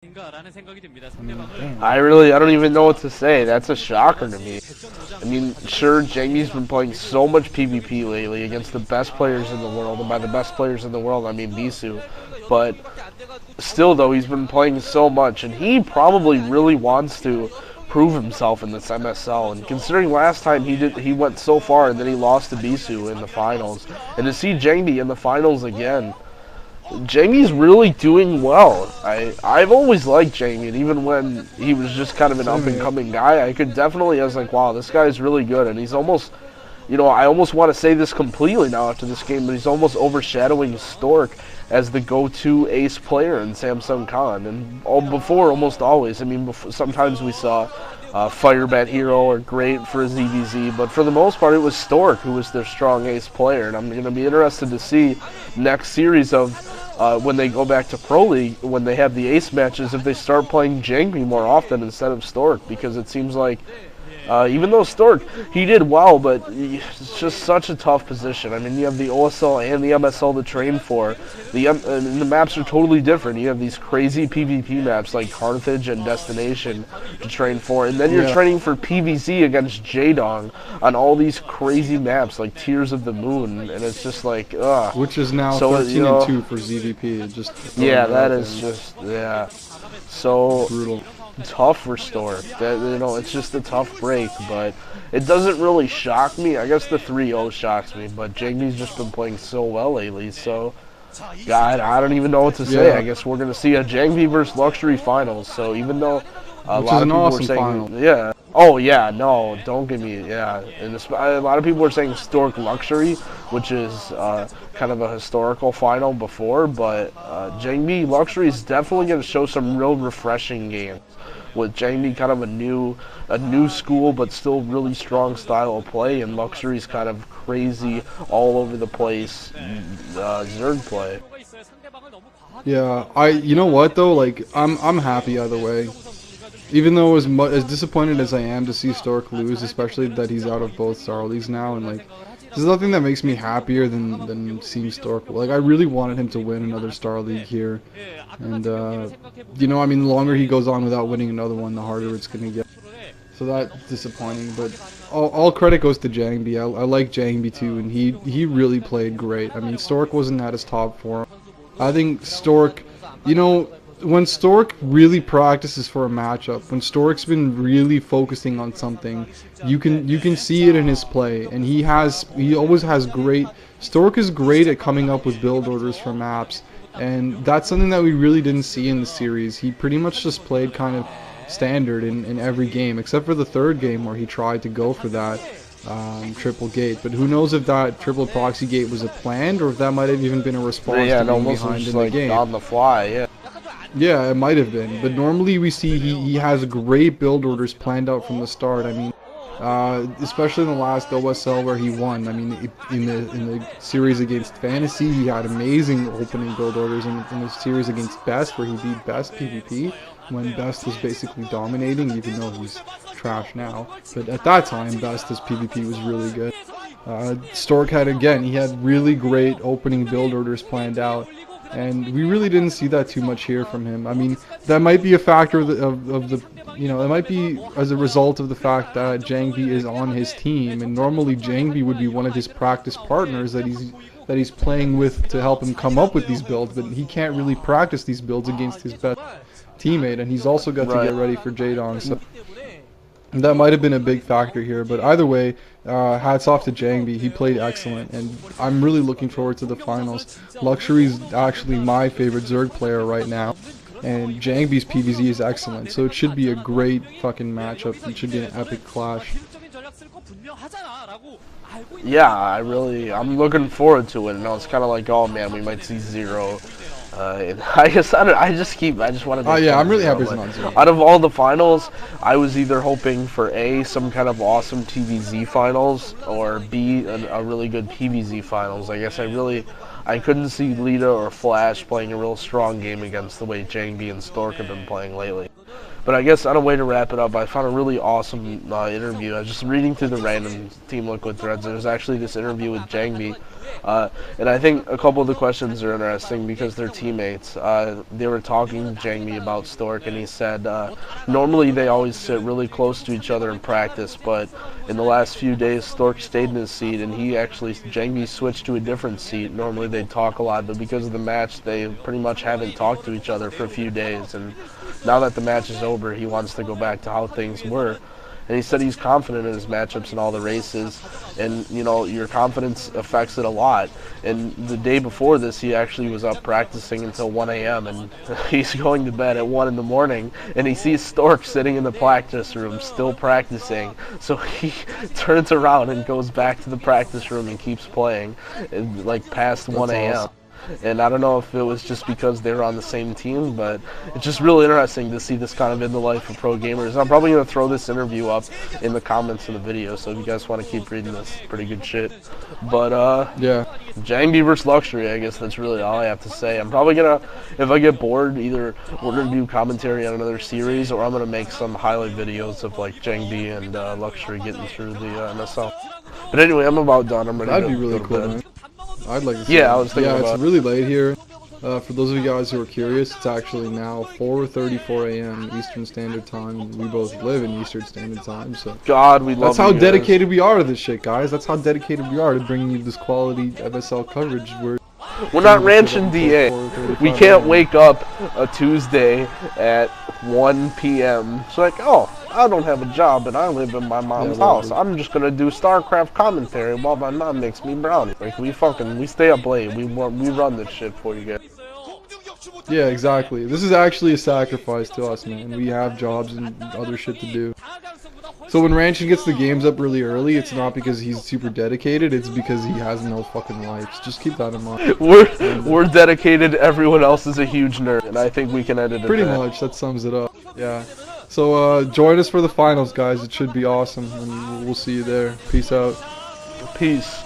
I don't even know what to say. That's a shocker to me. I mean, sure, Jangbi's been playing so much PvP lately against the best players in the world, and by the best players in the world, I mean Bisu. But still, though, he's been playing so much, and he probably really wants to prove himself in this MSL. And considering last time he went so far and then he lost to Bisu in the finals, and to see Jangbi in the finals again. Jangbi's really doing well. I've always liked Jangbi, and even when he was just kind of an up-and-coming guy, I was like, wow, this guy's really good, and he's almost, I almost want to say this completely now after this game, but he's almost overshadowing Stork as the go-to ace player in Samsung Khan, and before, almost always. I mean, sometimes we saw Firebat Hero or Great for ZVZ, but for the most part, it was Stork who was their strong ace player, and I'm going to be interested to see next series of when they go back to Pro League, when they have the ace matches, if they start playing Jangbi more often instead of Stork, because it seems like even though Stork, he did well, but it's just such a tough position. I mean, you have the OSL and the MSL to train for. The maps are totally different. You have these crazy PvP maps like Carthage and Destination to train for, and then you're training for PvZ against Jaedong on all these crazy maps like Tears of the Moon, and it's just like, ugh. Which is now 13-2 for ZVP. That is just, so brutal. Tough for Stork. It's just a tough break, but it doesn't really shock me. I guess the 3-0 shocks me, but Jangbi's just been playing so well lately, so God, I don't even know what to say. I guess we're going to see a Jangbi versus Luxury finals, so even though a lot of people were saying, don't give me, and a lot of people were saying Stork Luxury, which is kind of a historical final before, but Jangbi Luxury is definitely going to show some real refreshing games, with Jangbi kind of a new school but still really strong style of play, and Luxury's kind of crazy all over the place Zerg play. Yeah, you know what though, like I'm happy either way. Even though as disappointed as I am to see Stork lose, especially that he's out of both Star Leagues now, and like there's nothing that makes me happier than seeing Stork. Like, I really wanted him to win another Star League here, and I mean, the longer he goes on without winning another one, the harder it's gonna get. So that's disappointing, but all credit goes to Jangbi. I like Jangbi too, and he really played great. I mean, Stork wasn't at his top form. I think Stork, when Stork really practices for a matchup, when Stork's been really focusing on something, you can see it in his play, and he always has great. Stork is great at coming up with build orders for maps, and that's something that we really didn't see in the series. He pretty much just played kind of standard in every game, except for the third game where he tried to go for that triple gate. But who knows if that triple proxy gate was a planned, or if that might have even been a response to being behind in the game. On the fly, Yeah, it might have been, but normally we see he has great build orders planned out from the start. I mean, especially in the last OSL where he won. I mean, in the series against Fantasy, he had amazing opening build orders. In the series against Best, where he beat Best PvP, when Best was basically dominating, even though he's trash now. But at that time, Best's PvP was really good. Stork had really great opening build orders planned out. And we really didn't see that too much here from him. I mean, that might be a factor of the it might be as a result of the fact that Jangbi is on his team, and normally Jangbi would be one of his practice partners that he's playing with to help him come up with these builds, but he can't really practice these builds against his best teammate, and he's also got to get ready for Jaedong, so that might have been a big factor here. But either way, hats off to Jangbi. He played excellent, and I'm really looking forward to the finals. Luxury's actually my favorite Zerg player right now, and Jangbi's PvZ is excellent, so it should be a great fucking matchup. It should be an epic clash. Yeah, I'm looking forward to it. It's kind of like, oh man, we might see Zero. I just wanted to. Oh yeah, I'm really happy it's not Zero. Out of all the finals, I was either hoping for A, some kind of awesome TVZ finals, or B, a really good PvZ finals. I guess I couldn't see Lita or Flash playing a real strong game against the way Jangbi and Stork have been playing lately. But I guess on a way to wrap it up, I found a really awesome interview. I was just reading through the random Team Liquid threads. There was actually this interview with Jangbi And I think a couple of the questions are interesting because they're teammates. They were talking to Jangbi about Stork, and he said normally they always sit really close to each other in practice, but in the last few days Stork stayed in his seat, and Jangbi switched to a different seat. Normally they talk a lot, but because of the match they pretty much haven't talked to each other for a few days, and now that the match is over he wants to go back to how things were. And he said he's confident in his matchups in all the races, and you know, your confidence affects it a lot. And the day before this he actually was up practicing until 1 a.m. and he's going to bed at 1 in the morning, and he sees Stork sitting in the practice room still practicing, so he turns around and goes back to the practice room and keeps playing like past 1 a.m. Awesome. And I don't know if it was just because they were on the same team, but it's just really interesting to see this kind of in the life of pro gamers. I'm probably going to throw this interview up in the comments of the video, so if you guys want to keep reading this, pretty good shit. But yeah, Jangbi versus Luxury, I guess that's really all I have to say. I'm probably going to, if I get bored, either we're going to do commentary on another series, or I'm going to make some highlight videos of like Jangbi and Luxury getting through the MSL. But anyway, I'm about done. I'm ready that'd to be really go to cool, bed. man. I'd like to see Yeah, that. I was thinking about it's really late here. For those of you guys who are curious, it's actually now 4:34 a.m. Eastern Standard Time. We both live in Eastern Standard Time, so God, we love that's how you guys. dedicated we are to this shit, guys. That's how dedicated we are to bringing you this quality MSL coverage. We're not ranching DA. We can't wake up a Tuesday at 1 p.m. It's like, oh, I don't have a job and I live in my mom's house. I'm just gonna do StarCraft commentary while my mom makes me brownies. Like we stay up late. We run this shit for you guys. Yeah, exactly. This is actually a sacrifice to us, man. We have jobs and other shit to do. So when Ranchin gets the games up really early, it's not because he's super dedicated, it's because he has no fucking life. Just keep that in mind. We're dedicated, everyone else is a huge nerd, and I think we can edit it. Pretty much, that sums it up. Yeah. So join us for the finals, guys. It should be awesome, and we'll see you there. Peace out. Peace.